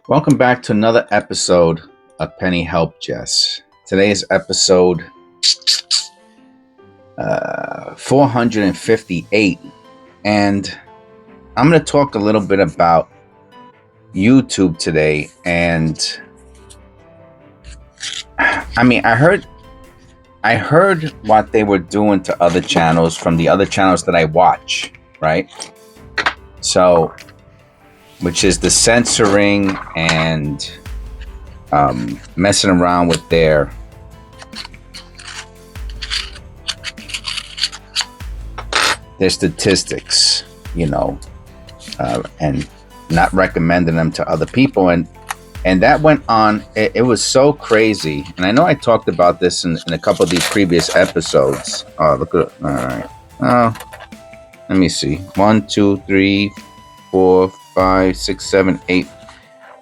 Welcome back to another episode of PENNIES. Today's episode 458, and I'm going to talk a little bit about YouTube today. And I heard what they were doing to other channels from the other channels that I watch, right? So, which is the censoring and messing around with their statistics, and not recommending them to other people, and that went on. It was so crazy, and I know I talked about this in a couple of these previous episodes. Oh, look at it! All right, let me see. 1, 2, 3, 4, 5, 6, 7, 8.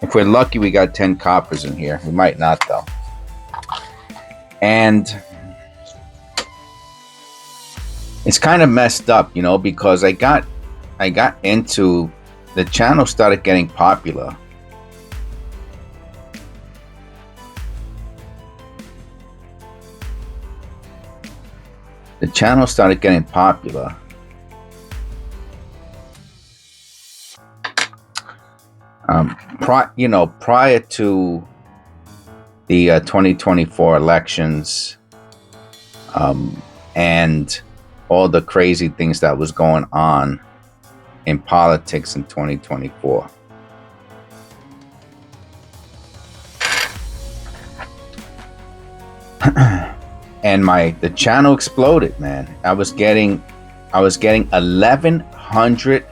If we're lucky, we got 10 coppers in here. We might not, though. And it's kind of messed up, because I got into the channel, started getting popular. The channel started getting popular. Prior to the 2024 elections, and all the crazy things that was going on in politics in 2024. And the channel exploded, man. I was getting 1,100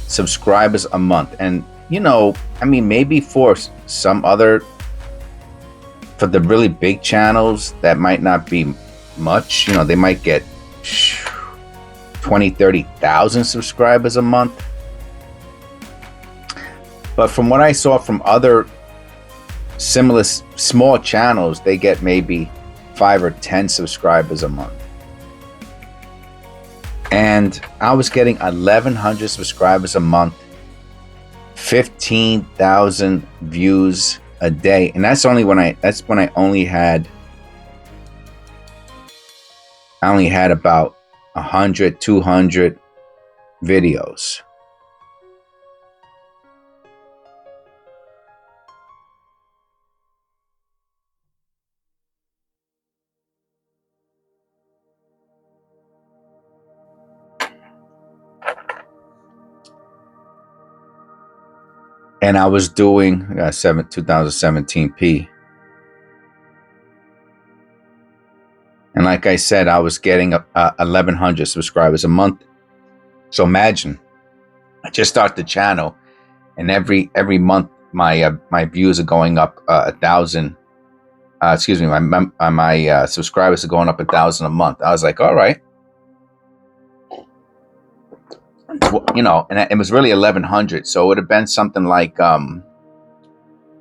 subscribers a month. And maybe for some other, for the really big channels, that might not be much. They might get 20, 30,000 subscribers a month. But from what I saw from other similar small channels, they get maybe 5 or 10 subscribers a month. And I was getting 1,100 subscribers a month, 15,000 views a day. And that's when I only had about 100, 200 videos. And I was doing 2017p. And like I said, I was getting 1,100 subscribers a month. So imagine, I just started the channel, and every month my views are going up 1,000. My subscribers are going up 1,000 a month. I was like, all right, and it was really 1,100. So it would have been something like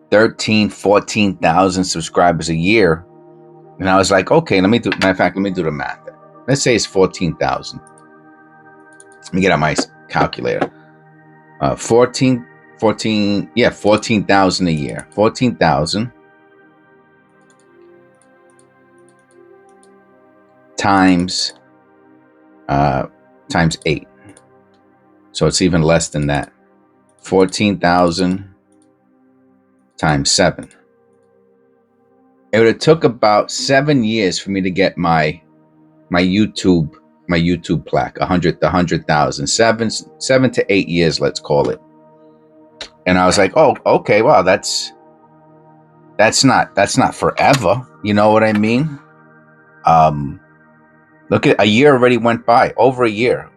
13, 14,000 subscribers a year. And I was like, okay, let me do the math. Let's say it's 14,000. Let me get out my calculator. 14,000 a year. 14,000 times 8. So it's even less than that. 14,000 times 7. It would have took about 7 years for me to get my YouTube plaque, 100,000. 7 to 8 years, let's call it. And I was like, oh, okay, wow, that's not forever. You know what I mean? Look at, a year already went by. Over a year.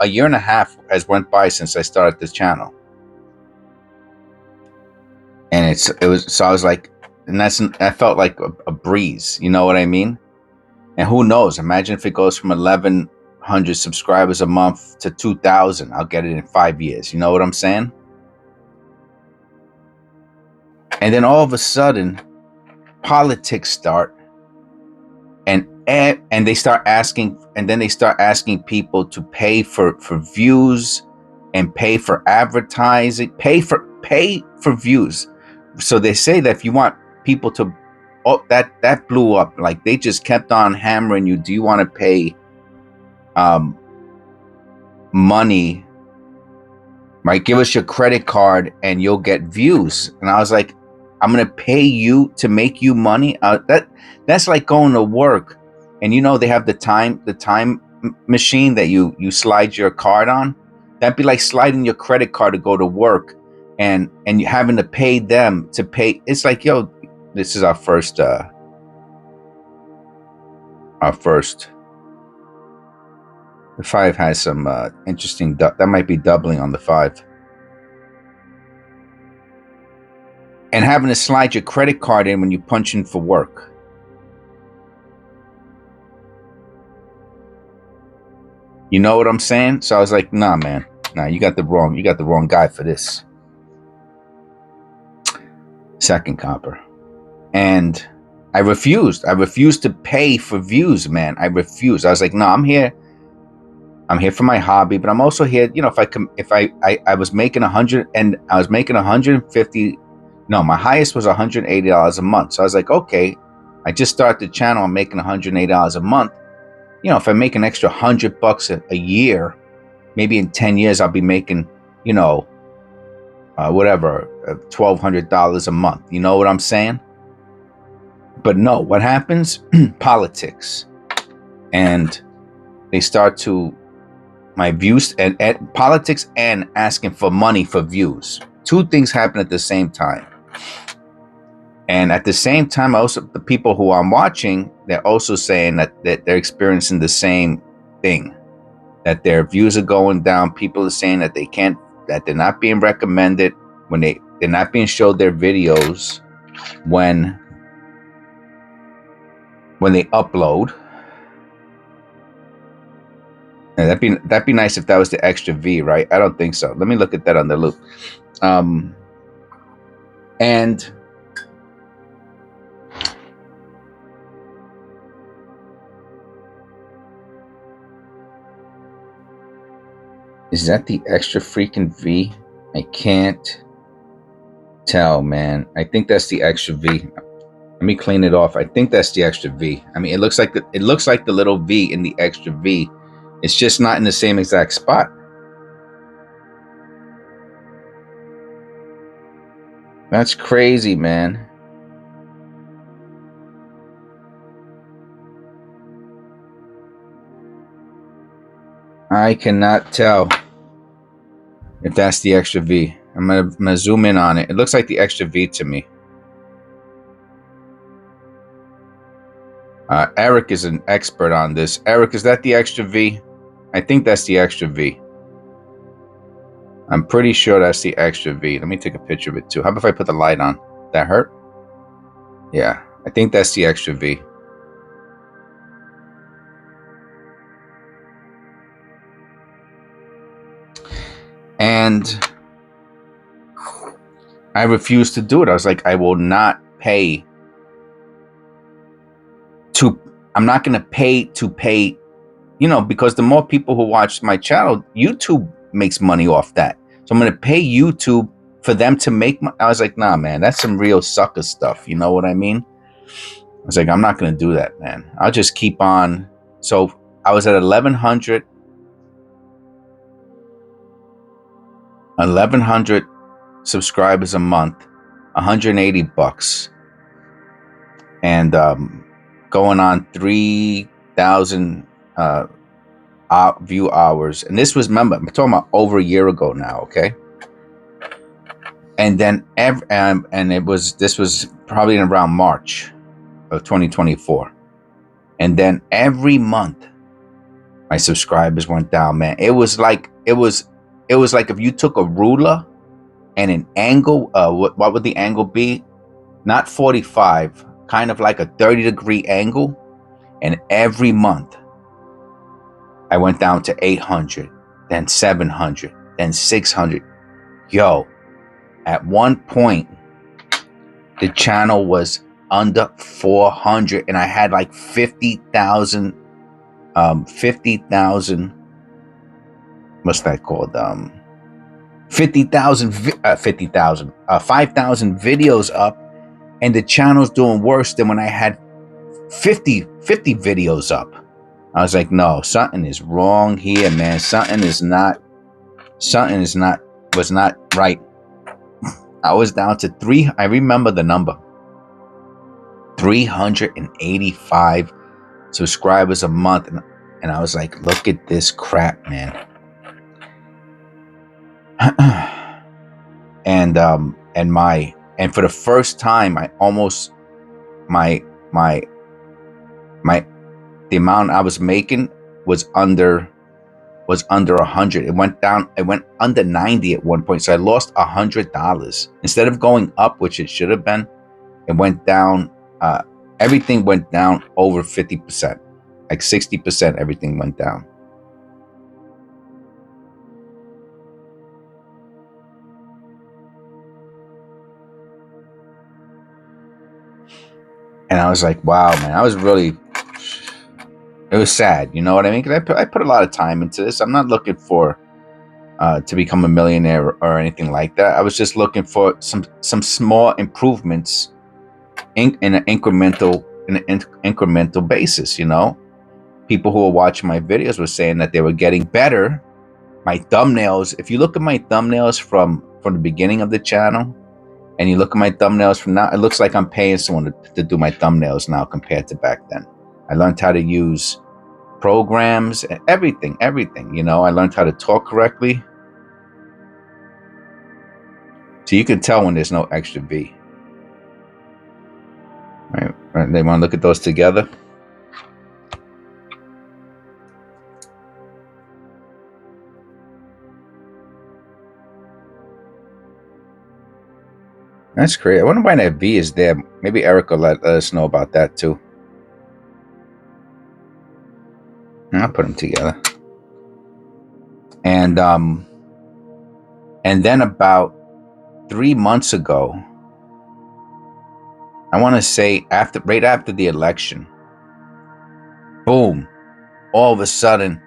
A year and a half has went by since I started this channel. And so I was like, and that felt like a breeze. You know what I mean? And who knows? Imagine if it goes from 1,100 subscribers a month to 2,000. I'll get it in 5 years. You know what I'm saying? And then all of a sudden, politics start, and they start asking, people to pay for views and pay for advertising, pay for views. so they say that if you want people to, oh, that blew up. Like they just kept on hammering you. Do you want to pay money? Right, give us your credit card and you'll get views. And I was like, I'm gonna pay you to make you money. That's like going to work, and they have the time machine that you slide your card on. That'd be like sliding your credit card to go to work, and you having to pay them to pay. It's like, yo, this is our first. The 5 has some interesting. That might be doubling on the 5. And having to slide your credit card in when you punch in for work. You know what I'm saying? So I was like, nah, man. Nah, you got the wrong guy for this. Second copper. And I refused. I refused to pay for views, man. I refused. I was like, no, I'm here for my hobby, but I'm also here, if I was making 100 and I was making 150. No, my highest was $180 a month. So I was like, okay, I just started the channel. I'm making $180 a month. If I make an extra $100 a year, maybe in 10 years, I'll be making, whatever, $1,200 a month. You know what I'm saying? But no, what happens? Politics. And they start to, my views and politics and asking for money for views. Two things happen at the same time. And at the same time, also the people who I'm watching, they're also saying that they're experiencing the same thing, that their views are going down. People are saying that that they're not being recommended when they're not being showed their videos when they upload. And that'd be nice if that was the extra V, right? I don't think so. Let me look at that on the loop. And is that the extra freaking V? I can't tell, man. I think that's the extra V. Let me clean it off. I think that's the extra V. I mean, it looks like the little V in the extra V. It's just not in the same exact spot. That's crazy, man. I cannot tell if that's the extra V. I'm gonna zoom in on it. It looks like the extra V to me. Eric is an expert on this. Eric, is that the extra V? I think that's the extra V. I'm pretty sure that's the extra V. Let me take a picture of it too. How about if I put the light on? That hurt? Yeah, I think that's the extra V. And I refused to do it. I was like, I will not pay to, I'm not going to pay to pay, because the more people who watch my channel, YouTube makes money off that. So I'm going to pay YouTube for them to make money. I was like, nah, man, that's some real sucker stuff. You know what I mean? I was like, I'm not going to do that, man. I'll just keep on. So I was at 1,100 subscribers a month, $180, and going on 3,000 view hours. And this was, remember, I'm talking about over a year ago now, okay? And then this was probably in around March of 2024. And then every month my subscribers went down, man. It was like if you took a ruler and an angle, what would the angle be? Not 45, kind of like a 30-degree angle. And every month I went down to 800, then 700, then 600. Yo, at one point the channel was under 400 and I had like 50,000, what's that called? 50,000, 5,000 videos up, and the channel's doing worse than when I had 50 videos up. I was like, no, something is wrong here, man. Something was not right. I was down to I remember the number, 385 subscribers a month. And I was like, look at this crap, man. And for the first time, I almost, the amount I was making was under 100. It went down. It went under 90 at one point. So I lost $100 instead of going up, which it should have been. It went down. Everything went down over 50%, like 60%. Everything went down. And I was like, wow, man, it was sad. You know what I mean? Because I put a lot of time into this. I'm not looking for to become a millionaire or anything like that. I was just looking for some small improvements in an incremental basis. You know, people who were watching my videos were saying that they were getting better. My thumbnails, if you look at my thumbnails from the beginning of the channel, and you look at my thumbnails from now, it looks like I'm paying someone to do my thumbnails now compared to back then. I learned how to use programs, everything, you know. I learned how to talk correctly. So you can tell when there's no extra V. Right? They want to look at those together. That's great. I wonder why that V is there. Maybe Eric will let us know about that too. I'll put them together. And then about 3 months ago, I want to say right after the election, boom, all of a sudden,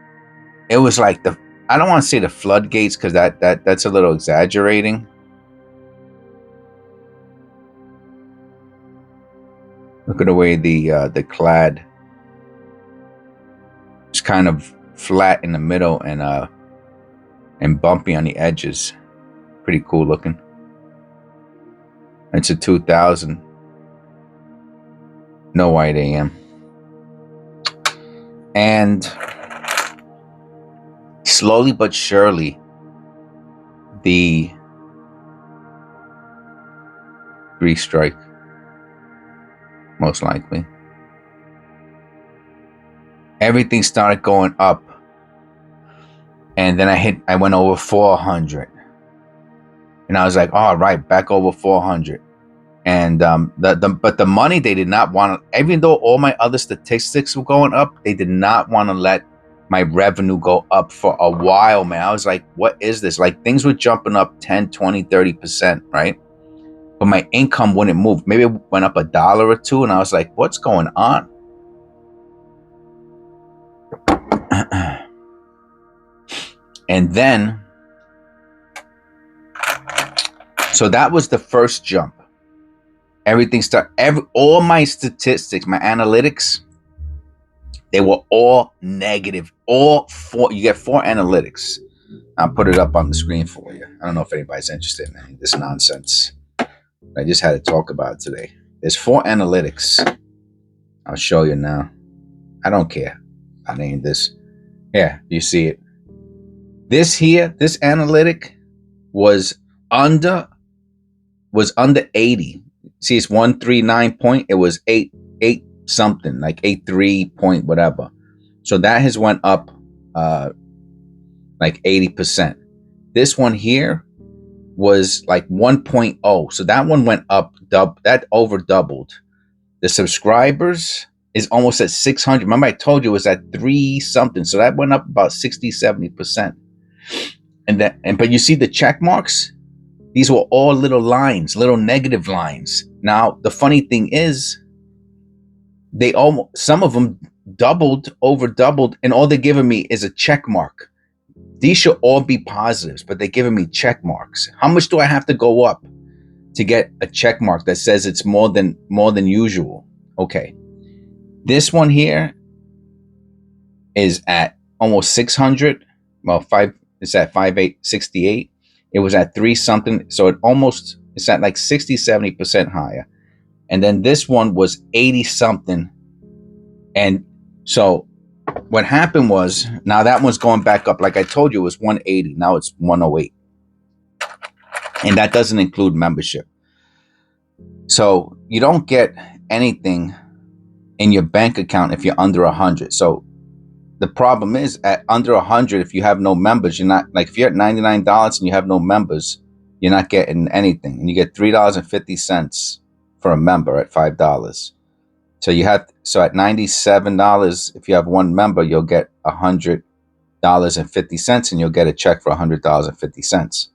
it was like I don't want to say the floodgates, because that's a little exaggerating. Look at the way the clad is kind of flat in the middle and bumpy on the edges. Pretty cool looking. It's a 2000. No white AM. And slowly but surely, the 3 strike, most likely. Everything started going up. And then I went over 400. And I was like, all right, back over 400. And but the money, they did not want to, even though all my other statistics were going up, they did not want to let my revenue go up for a while, man. I was like, what is this? Like, things were jumping up 10, 20, 30%, right? But my income wouldn't move. Maybe it went up $1 or $2, and I was like, what's going on? And then, so that was the first jump. Everything all my statistics, my analytics, they were all negative. All 4. You get 4 analytics. I'll put it up on the screen for you. I don't know if anybody's interested in this nonsense. I just had to talk about it today. There's 4 analytics. I'll show you now. I don't care. I named this. Yeah, you see it. This here, this analytic was under 80. See, it's 139 point. It was 8 something, like 83 point whatever. So that has went up like 80%. This one here was like 1.0. So that one went up, that over doubled. The subscribers is almost at 600. Remember I told you it was at 3 something. So that went up about 60, 70%. But you see the check marks? These were all little lines, little negative lines. Now, the funny thing is, some of them over doubled, and all they're giving me is a check mark. These should all be positives, but they're giving me check marks. How much do I have to go up to get a check mark that says it's more than usual? Okay. This one here is at almost 600. Well, it's at 5868. It was at 3 something. So it's at like 60-70% higher. And then this one was 80 something. And so what happened was, now that one's going back up. Like I told you, it was 180. Now it's 108. And that doesn't include membership. So you don't get anything in your bank account if you're under 100. So the problem is, at under 100, if you have no members, you're not, like if you're at $99 and you have no members, you're not getting anything. And you get $3.50 for a member at $5. So at $97, if you have one member, you'll get $100.50, and you'll get a check for $100.50.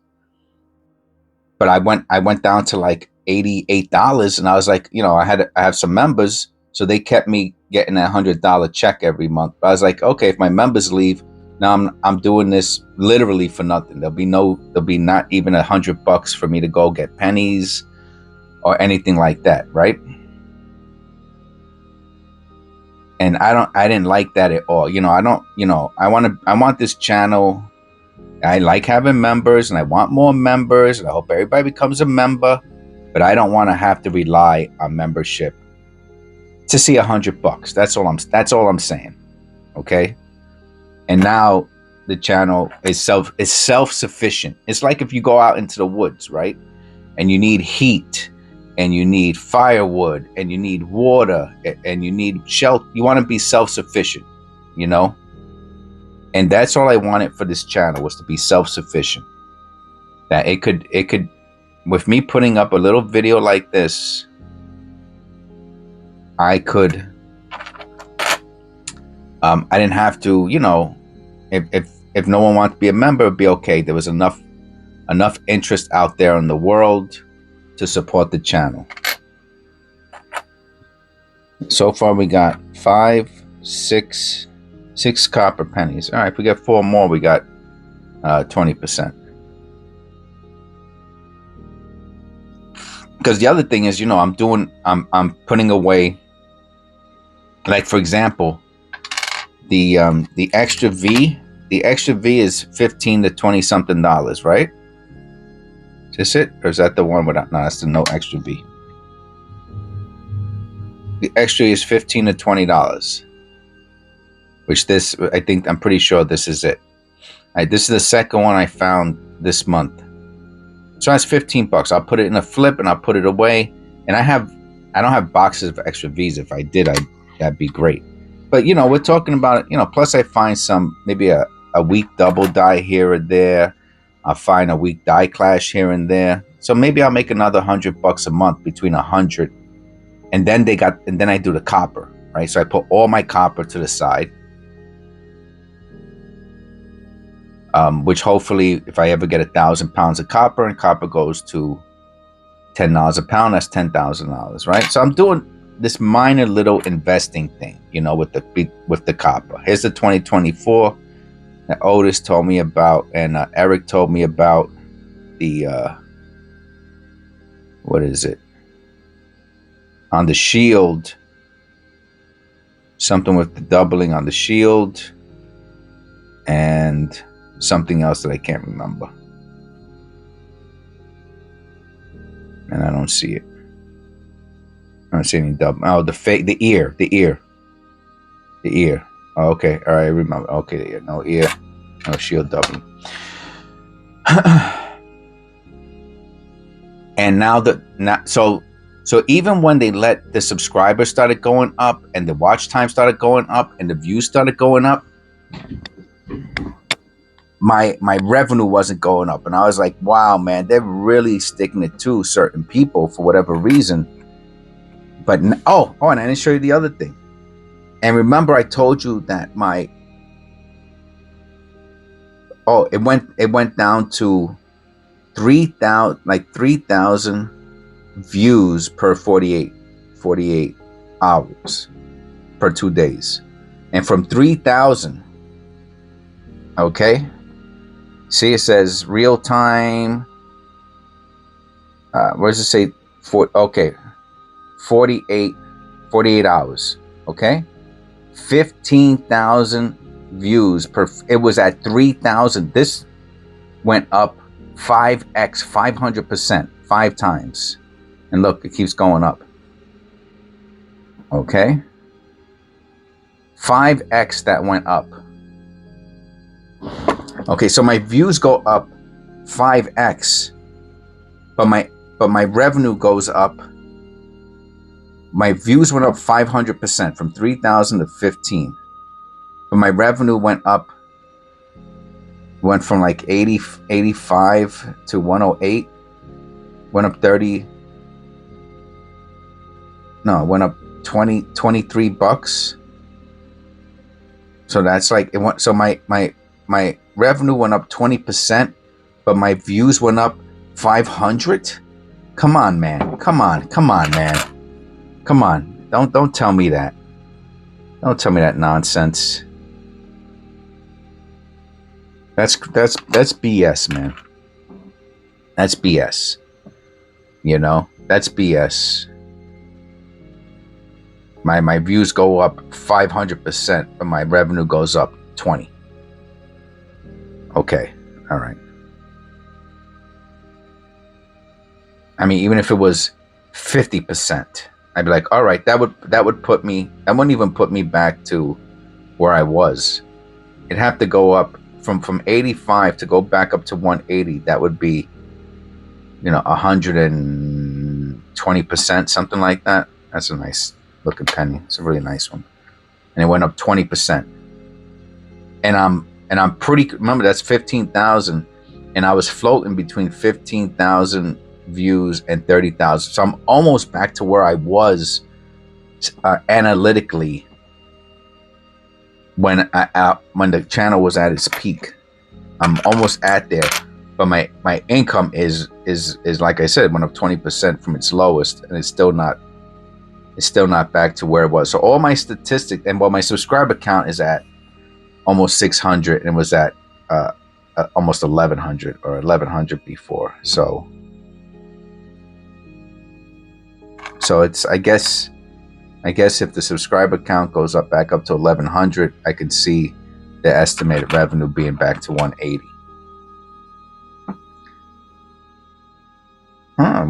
But I went down to like $88, and I was like, I have some members, so they kept me getting a $100 check every month. But I was like, okay, if my members leave, now I'm doing this literally for nothing. There'll be not even $100 for me to go get pennies or anything like that, right? And I didn't like that at all. I want this channel. I like having members, and I want more members, and I hope everybody becomes a member, but I don't want to have to rely on membership to see $100. That's all I'm saying. Okay. And now the channel is self-sufficient. It's like if you go out into the woods, right? And you need heat, and you need firewood, and you need water, and you need shelter. You want to be self-sufficient, And that's all I wanted for this channel, was to be self-sufficient. That it could, with me putting up a little video like this, I could, I didn't have to, if no one wanted to be a member, it'd be okay. There was enough interest out there in the world to support the channel. So far we got 6 copper pennies. All right, if we get 4 more, we got 20%. Because the other thing is, I'm putting away, like for example, the extra V. The extra V is $15 to $20 something, right? Is this it, or is that the one without? No, that's the no extra V. The extra is $15 to $20. Which I'm pretty sure this is it. All right, this is the second one I found this month. So that's $15. I'll put it in a flip, and I'll put it away. And I don't have boxes of extra V's. If I did, that'd be great. But we're talking about it. Plus I find maybe a weak double die here or there. I'll find a weak die clash here and there. So maybe I'll make another $100 a month, between 100. And then I do the copper, right? So I put all my copper to the side. Which hopefully, if I ever get 1,000 pounds of copper, and copper goes to $10 a pound, that's $10,000, right? So I'm doing this minor little investing thing, with the copper. Here's the 2024 that Otis told me about, and Eric told me about. The what is it? On the shield, something with the doubling on the shield, and something else that I can't remember, and I don't see it. I don't see any double. Oh, the ear. Oh, okay, all right, I remember. Okay, the ear, no shield doubling. And so even when they let the subscribers started going up, and the watch time started going up, and the views started going up, my revenue wasn't going up. And I was like, wow, man, they're really sticking it to certain people for whatever reason. But and I didn't show you the other thing. And remember, I told you that it went down to 3,000 views per 48 hours per 2 days. And from 3,000, okay, See, it says real time. Where does it say? Okay, 48 hours. Okay, 15,000 views per. It was at 3,000. This went up 5x, 500%, 5 times. And look, it keeps going up. Okay, 5x that went up. Okay, so my views go up 5x, but my revenue goes up. My views went up 500% from 3,000 to 15, but my revenue went from like 85 to 108. Went up 30. No, it went up 23 bucks. So that's like it went. So my revenue went up 20%, but my views went up 500. Come on, man. Come on, man. Come on. Don't tell me that. Don't tell me that nonsense. That's BS, man. That's BS. You know, that's BS. My views go up 500%, but my revenue goes up 20. Okay, all right. I mean, even if it was 50%, I'd be like, all right, that would put me. That wouldn't even put me back to where I was. It'd have to go up from 85 to go back up to 180. That would be, 120%, something like that. That's a nice looking penny. It's a really nice one, and it went up 20%. And I'm pretty. Remember, that's 15,000, and I was floating between 15,000 views and 30,000. So I'm almost back to where I was analytically when the channel was at its peak. I'm almost at there, but my income is like I said, went up 20% from its lowest, and it's still not back to where it was. So all my statistics, and my subscriber count is at almost 600, and was at almost 1,100 or 1,100 before. So it's I guess if the subscriber count goes back up to 1,100, I could see the estimated revenue being back to 180.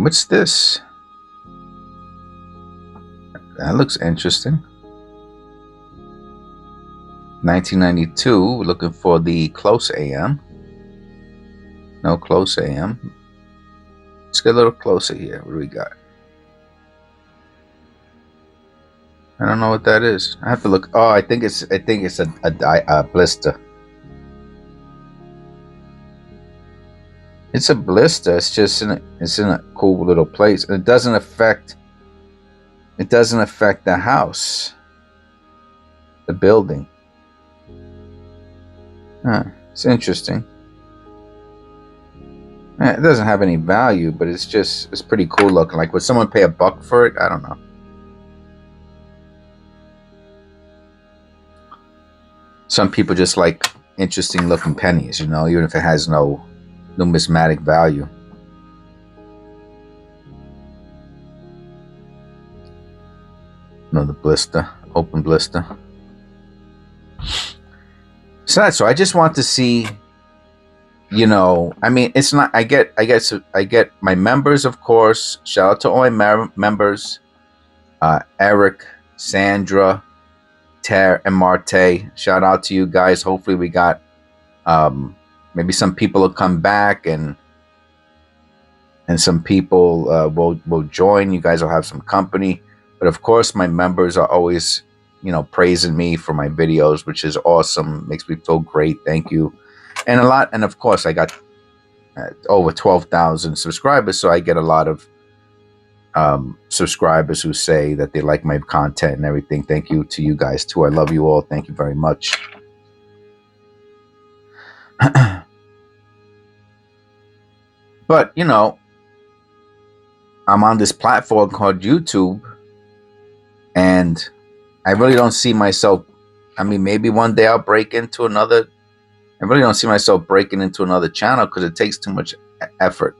What's this? That looks interesting. 1992, we're looking for the close AM. No close AM. Let's get a little closer here. What do we got? I don't know what that is. I have to look. Oh, I think it's a blister. It's a blister. It's just in a cool little place. And it doesn't affect the house, the building. It's interesting. It doesn't have any value, but it's pretty cool looking. Like, would someone pay $1 for it? I don't know. Some people just like interesting looking pennies, even if it has no numismatic value. Another blister, open blister. So I just want to see, I mean, it's not, I get my members, of course. Shout out to all my members, Eric, Sandra, Ter, and Marte. Shout out to you guys. Hopefully we got, maybe some people will come back, and some people will join. You guys will have some company. But of course, my members are always, praising me for my videos, which is awesome. Makes me feel great. Thank you. And of course, I got over 12,000 subscribers, so I get a lot of subscribers who say that they like my content and everything. Thank you to you guys too. I love you all. Thank you very much. But I'm on this platform called YouTube, and I really don't see myself. I mean, maybe one day I'll break into another I really don't see myself breaking into another channel because it takes too much effort.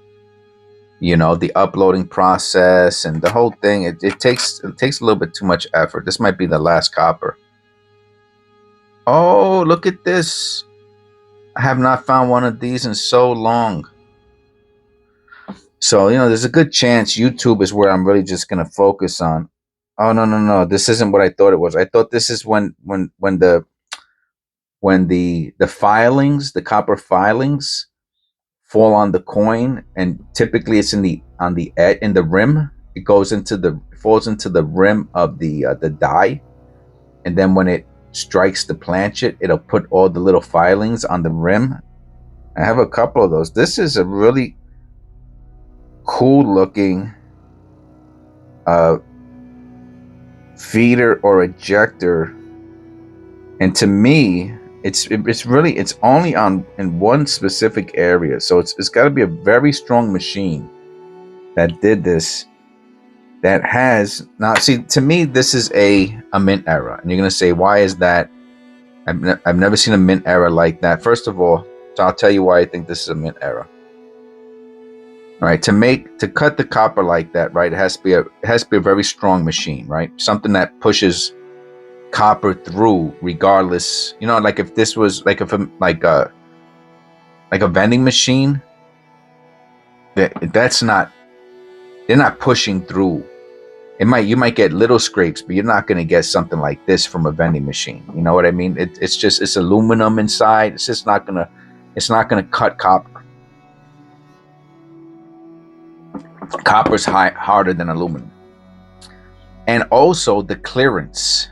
You know, the uploading process and the whole thing, it takes a little bit too much effort. This might be the last copper. Oh, look at this. I have not found one of these in so long. So, you know, there's a good chance YouTube is where I'm really just going to focus on. Oh, no, no, no. This isn't what I thought it was. I thought this is when the filings, the copper filings fall on the coin, and typically it's in the rim. It goes into falls into the rim of the die, and then when it strikes the planchet, it'll put all the little filings on the rim. I have a couple of those. This is a really cool looking feeder or ejector, and to me it's only in one specific area, so it's got to be a very strong machine that did this, that has, now see, to me this is a mint era, and you're gonna say, why is that? I've never seen a mint era like that. First of all, so I'll tell you why I think this is a mint era. All right, to cut the copper like that, right, it has to be a very strong machine, right? Something that pushes copper through regardless. You know, like if this was like a vending machine, that's not, they're not pushing through. You might get little scrapes, but you're not going to get something like this from a vending machine. You know what I mean? It's aluminum inside. It's just not gonna cut copper. Copper's harder than aluminum. And also the clearance.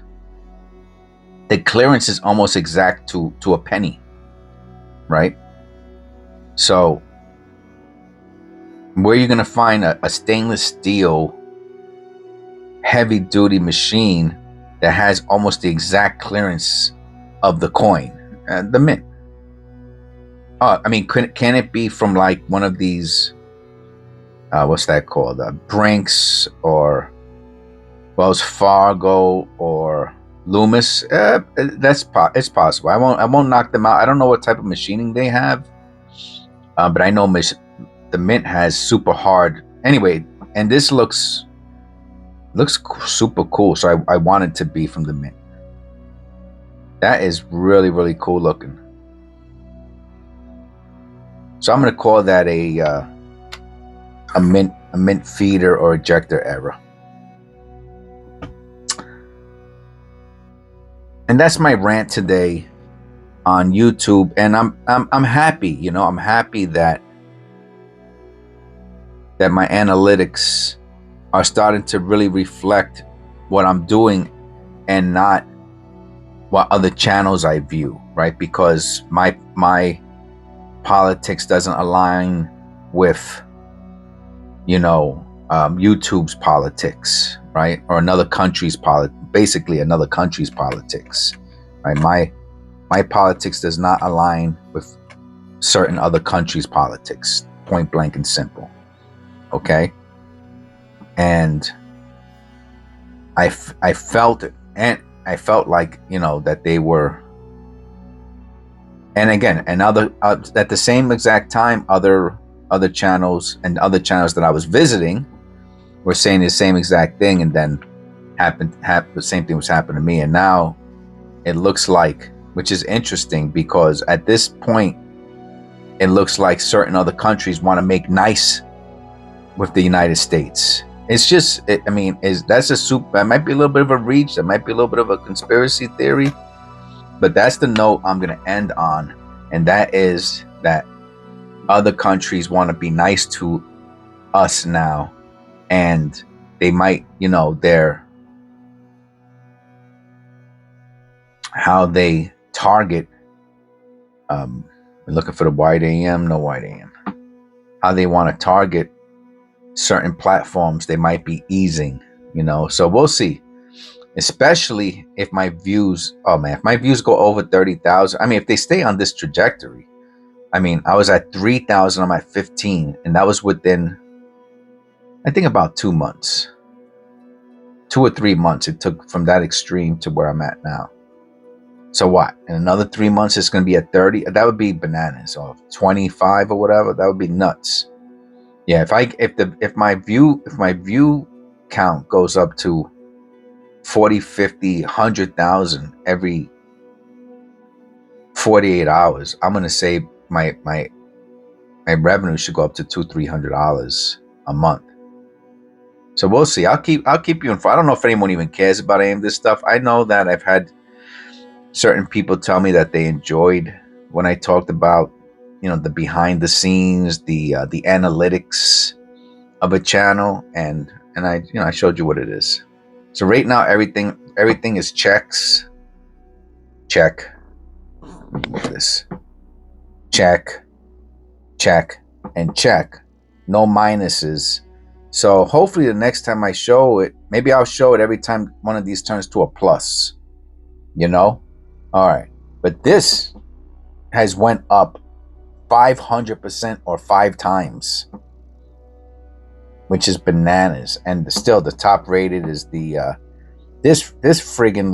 The clearance is almost exact to a penny, right? So where you're gonna find a stainless steel heavy duty machine that has almost the exact clearance of the coin, the mint. I mean, can it be from like one of these, what's that called? Brinks or Wells Fargo or Loomis? It's possible. I won't knock them out. I don't know what type of machining they have, but I know the mint has super hard. Anyway, and this looks super cool, so I want it to be from the mint. That is really, really cool looking. So I'm going to call that a mint feeder or ejector era. And that's my rant today on YouTube, and I'm happy, you know, I'm happy that my analytics are starting to really reflect what I'm doing and not what other channels I view, right? Because my politics doesn't align with, you know, YouTube's politics, right? Or another country's basically another country's politics, right? My politics does not align with certain other countries' politics, point blank and simple. Okay. And I felt it, and I felt like, you know, that they were, and again, another at the same exact time, other channels and other channels that I was visiting were saying the same exact thing, and then the same thing was happening to me. And now it looks like, which is interesting, because at this point it looks like certain other countries want to make nice with the United States. It's just, I mean, that might be a little bit of a reach, that might be a little bit of a conspiracy theory, but that's the note I'm going to end on, and that is that other countries want to be nice to us now, and they might, you know, how they target, looking for the white AM, no white AM, how they want to target certain platforms they might be easing, you know. So we'll see, especially if my views, if my views go over 30,000. I mean, if they stay on this trajectory, I mean, I was at 3,000, I'm at 15, and that was within, I think, about 2 months, 2 or 3 months it took from that extreme to where I'm at now. So what? In another 3 months, it's going to be at 30. That would be bananas. Or 25 or whatever. That would be nuts. Yeah. If my view count goes up to 40, 50, 100,000 every 48 hours, I'm going to say my revenue should go up to $200-300 a month. So we'll see. I'll keep you informed. I don't know if anyone even cares about any of this stuff. I know that I've had certain people tell me that they enjoyed when I talked about, the behind the scenes, the analytics of a channel, and I showed you what it is. So right now everything is checks, check, this, check, check, and check, no minuses. So hopefully the next time I show it, maybe I'll show it every time one of these turns to a plus, all right. But this has went up 500% or 5 times, which is bananas. And still the top rated is the this friggin'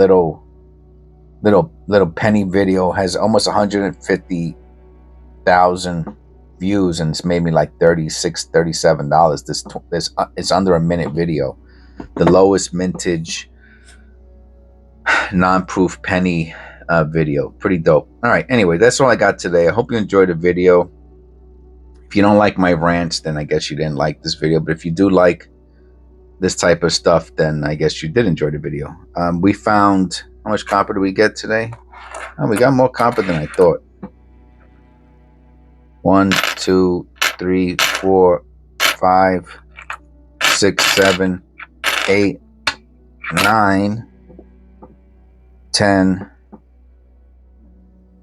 little penny video has almost 150,000 views, and it's made me like $36-37. This it's under a minute video. The lowest mintage non-proof penny video. Pretty dope. All right, anyway, that's all I got today. I hope you enjoyed the video. If you don't like my rants, then I guess you didn't like this video. But if you do like this type of stuff, then I guess you did enjoy the video. We found, how much copper do we get today? Oh, we got more copper than I thought. 1, 2, 3, 4, 5, 6, 7, 8, 9, 10,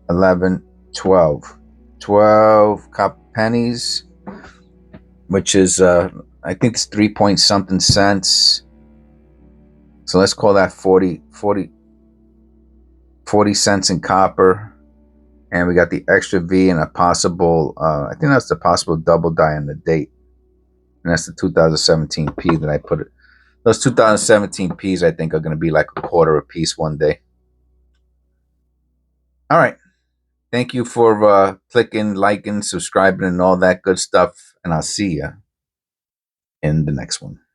11, 12. 12 copper pennies, which is I think it's 3 point something cents. So let's call that 40 cents in copper. And we got the extra V and a possible, I think that's the possible double die on the date. And that's the 2017 P that I put it. Those 2017 Ps, I think, are going to be like a quarter a piece one day. All right. Thank you for clicking, liking, subscribing, and all that good stuff. And I'll see you in the next one.